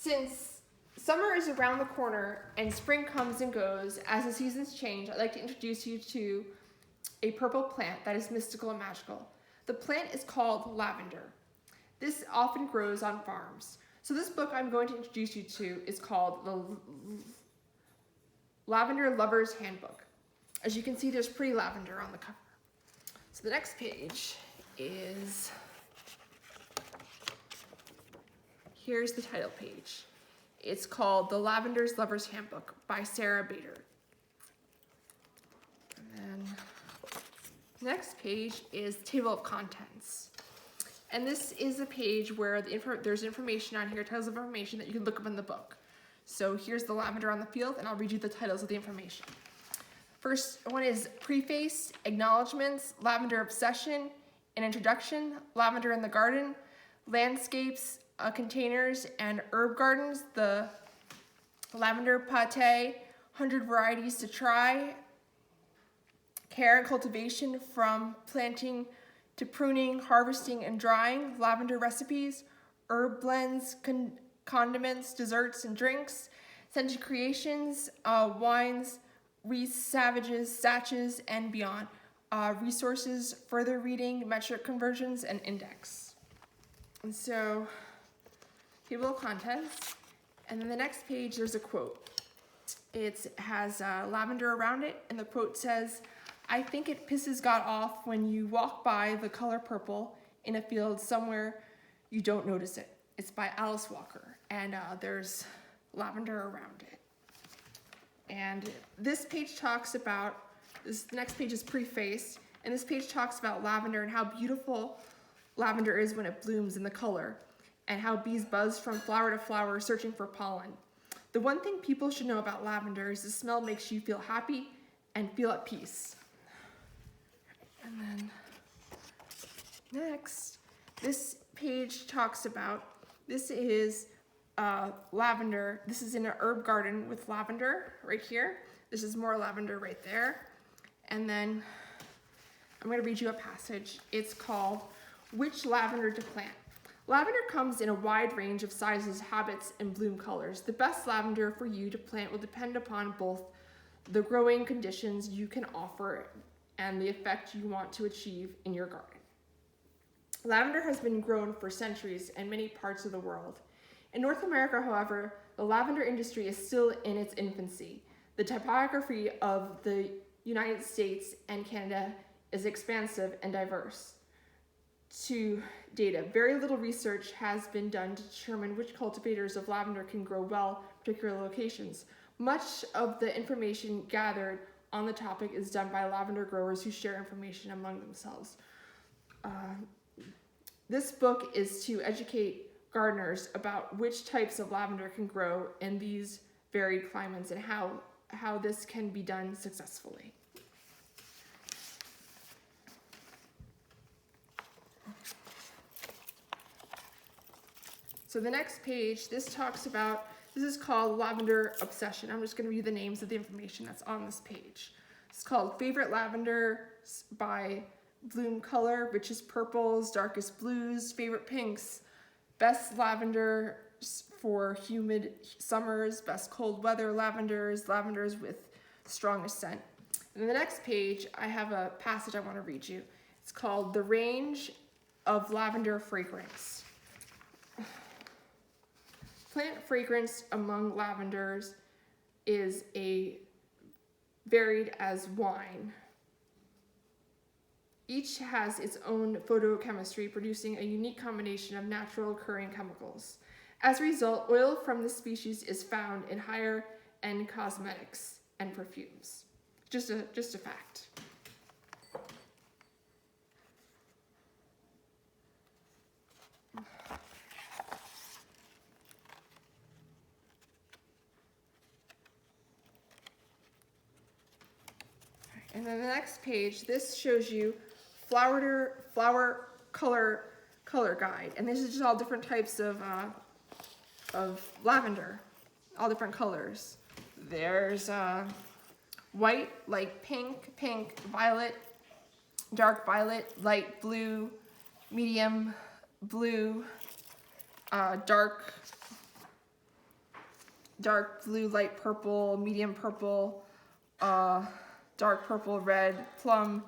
Since summer is around the corner and spring comes and goes as the seasons change, I'd like to introduce you to a purple plant that is mystical and magical. The plant is called lavender. This often grows on farms. So this book I'm going to introduce you to is called the Lavender Lover's Handbook. As you can see, there's pretty lavender on the cover. So the next page is, here's the title page. It's called The Lavender's Lover's Handbook by Sarah Bader. And then next page is Table of Contents. And this is a page where there's information on here, titles of information that you can look up in the book. So here's the lavender on the field, and I'll read you the titles of the information. First one is Preface, Acknowledgements, Lavender Obsession, an Introduction, Lavender in the Garden, Landscapes, Containers, and Herb Gardens, the Lavender Pate, 100 Varieties to Try, Care and Cultivation from Planting to Pruning, Harvesting, and Drying, Lavender Recipes, Herb Blends, Condiments, Desserts, and Drinks, Scented Creations, Wines, Wreaths, Savages, Satches, and beyond. Resources, further reading, metric conversions, and index. And so, table of contents. And then the next page, there's a quote. It has lavender around it, and the quote says, "I think it pisses God off when you walk by the color purple in a field somewhere you don't notice it." It's by Alice Walker, and there's lavender around it. And this page talks about, the next page is Preface, and this page talks about lavender and how beautiful lavender is when it blooms in the color, and how bees buzz from flower to flower searching for pollen. The one thing people should know about lavender is the smell makes you feel happy and feel at peace. And then next, this page talks about, this is lavender. This is in an herb garden with lavender right here. This is more lavender right there. And then I'm going to read you a passage. It's called Which Lavender to Plant. Lavender comes in a wide range of sizes, habits, and bloom colors. The best lavender for you to plant will depend upon both the growing conditions you can offer and the effect you want to achieve in your garden. Lavender has been grown for centuries in many parts of the world. In North America, however, the lavender industry is still in its infancy. The typography of the United States and Canada is expansive and diverse. To data, very little research has been done to determine which cultivators of lavender can grow well in particular locations. Much of the information gathered on the topic is done by lavender growers who share information among themselves. This book is to educate gardeners about which types of lavender can grow in these varied climates and how this can be done successfully. So the next page, this is called Lavender Obsession. I'm just going to read the names of the information that's on this page. It's called Favorite Lavender by Bloom Color, Richest Purples, Darkest Blues, Favorite Pinks, Best Lavender for Humid Summers, Best Cold Weather Lavenders, Lavenders with Strongest Scent. And then the next page, I have a passage I want to read you. It's called The Range of Lavender Fragrance. Plant fragrance among lavenders is varied as wine. Each has its own photochemistry, producing a unique combination of natural occurring chemicals. As a result, oil from this species is found in higher-end cosmetics and perfumes. Just a fact. And then the next page, this shows you flower color guide, and this is just all different types of lavender, all different colors. There's white, light pink, violet, dark violet, light blue, medium blue, dark dark blue, light purple, medium purple, dark purple, red, plum,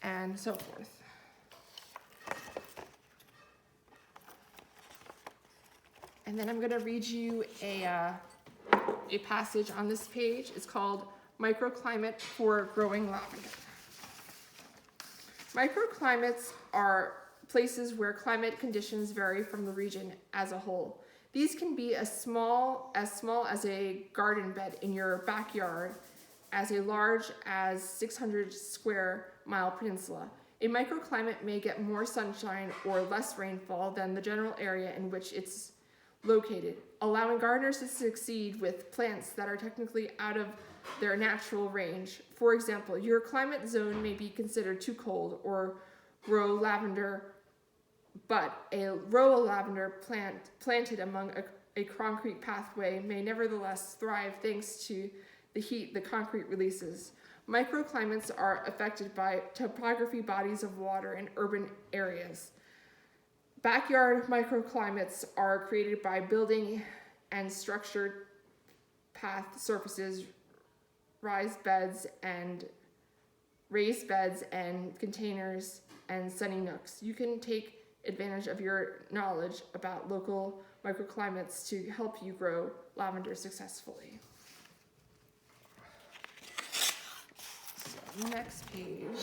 and so forth. And then I'm going to read you a passage on this page. It's called Microclimate for Growing Lavender. Microclimates are places where climate conditions vary from the region as a whole. These can be as small as a garden bed in your backyard, as large as 600 square mile peninsula. A microclimate may get more sunshine or less rainfall than the general area in which it's located, allowing gardeners to succeed with plants that are technically out of their natural range. For example, your climate zone may be considered too cold or grow lavender, but a row of lavender planted among a concrete pathway may nevertheless thrive thanks to the heat the concrete releases. Microclimates are affected by topography, bodies of water, and urban areas. Backyard microclimates are created by building and structured path surfaces, raised beds and containers and sunny nooks. You can take advantage of your knowledge about local microclimates to help you grow lavender successfully. So, next page.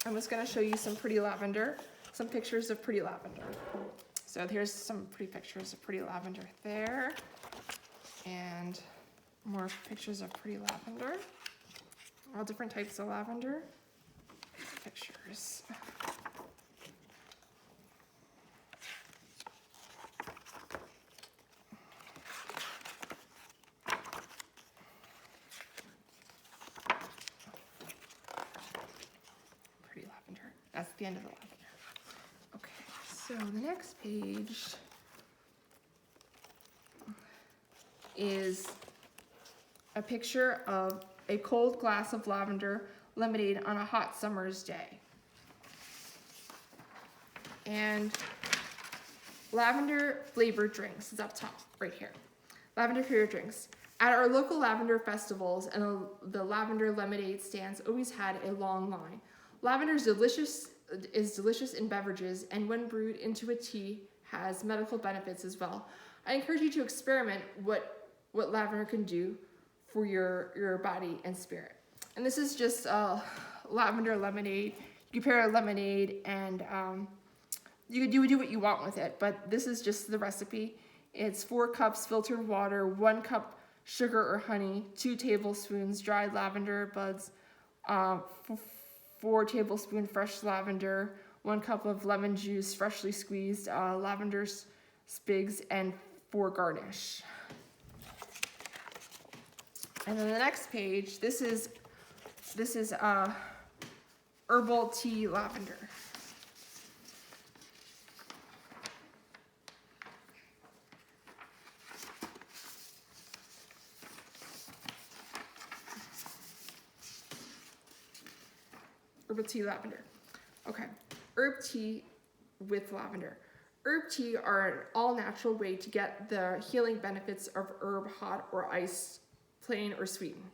I'm just going to show you some pretty lavender, some pictures of pretty lavender. So here's some pretty pictures of pretty lavender there, and more pictures of pretty lavender. All different types of lavender pictures. That's the end of the lavender. Okay, so the next page is a picture of a cold glass of lavender lemonade on a hot summer's day. And lavender flavored drinks is up top, right here. Lavender flavored drinks. At our local lavender festivals and the lavender lemonade stands always had a long line. Lavender is delicious in beverages, and when brewed into a tea, has medical benefits as well. I encourage you to experiment what lavender can do for your body and spirit. And this is just lavender lemonade. You prepare a lemonade, and you can do what you want with it, but this is just the recipe. It's 4 cups filtered water, 1 cup sugar or honey, 2 tablespoons dried lavender buds, 4 tablespoons fresh lavender, 1 cup of lemon juice, freshly squeezed lavender sprigs, and for garnish. And then the next page, this is herbal tea lavender. Herbal tea lavender. Okay, herb tea with lavender. Herb tea are an all-natural way to get the healing benefits of herb hot or iced, plain or sweetened.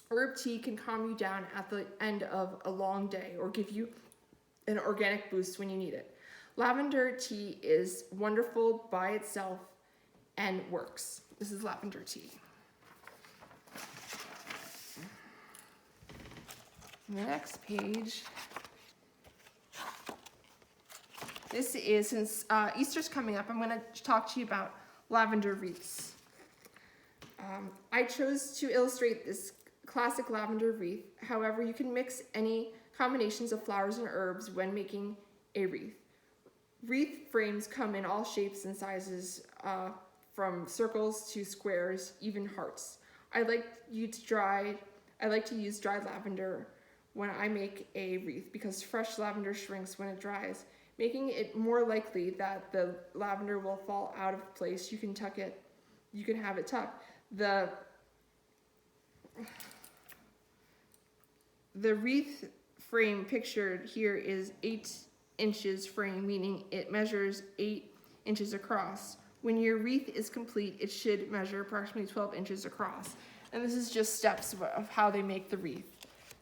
Herb tea can calm you down at the end of a long day or give you an organic boost when you need it. Lavender tea is wonderful by itself and works. This is lavender tea. The next page. This is, since Easter's coming up, I'm going to talk to you about lavender wreaths. I chose to illustrate this classic lavender wreath. However, you can mix any combinations of flowers and herbs when making a wreath. Wreath frames come in all shapes and sizes, from circles to squares, even hearts. I like to use dried lavender when I make a wreath because fresh lavender shrinks when it dries, making it more likely that the lavender will fall out of place. You can have it tucked. The wreath frame pictured here is 8 inches frame, meaning it measures 8 inches across, When your wreath is complete, it should measure approximately 12 inches across. And this is just steps of how they make the wreath.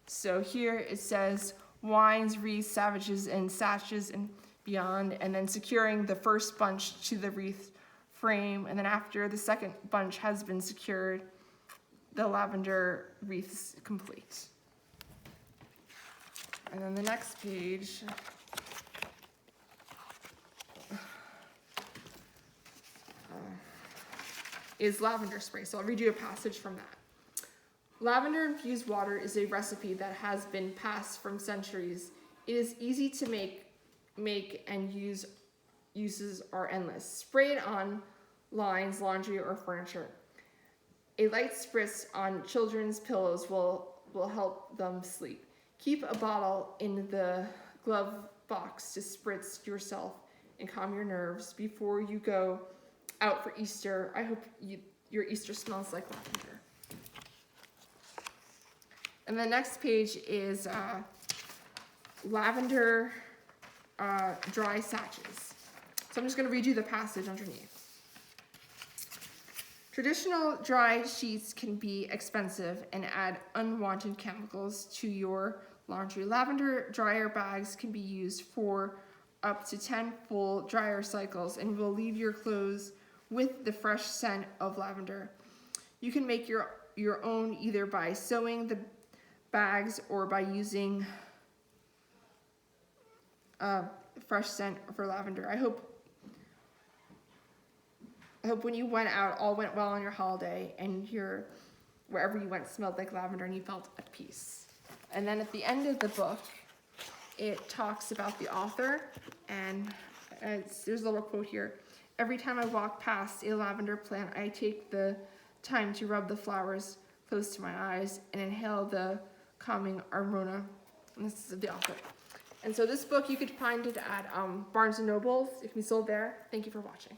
So here it says wines, wreaths, savages, and sashes, and beyond, and then securing the first bunch to the wreath frame, and then after the second bunch has been secured, the lavender wreath is complete. And then the next page is lavender spray. So I'll read you a passage from that. Lavender infused water is a recipe that has been passed from centuries. It is easy to make and uses are endless. Spray it on lines, laundry, or furniture. A light spritz on children's pillows will help them sleep. Keep a bottle in the glove box to spritz yourself and calm your nerves before you go out for Easter. I hope your Easter smells like lavender. And the next page is lavender dry sashes. So I'm just going to read you the passage underneath. Traditional dry sheets can be expensive and add unwanted chemicals to your laundry. Lavender dryer bags can be used for up to 10 full dryer cycles and will leave your clothes with the fresh scent of lavender. You can make your own either by sewing the bags or by using fresh scent for lavender. I hope when you went out, all went well on your holiday, and wherever you went smelled like lavender and you felt at peace. And then at the end of the book, it talks about the author, and there's a little quote here. Every time I walk past a lavender plant, I take the time to rub the flowers close to my eyes and inhale the calming aroma. And this is the author. And so this book, you could find it at Barnes & Noble. It can be sold there. Thank you for watching.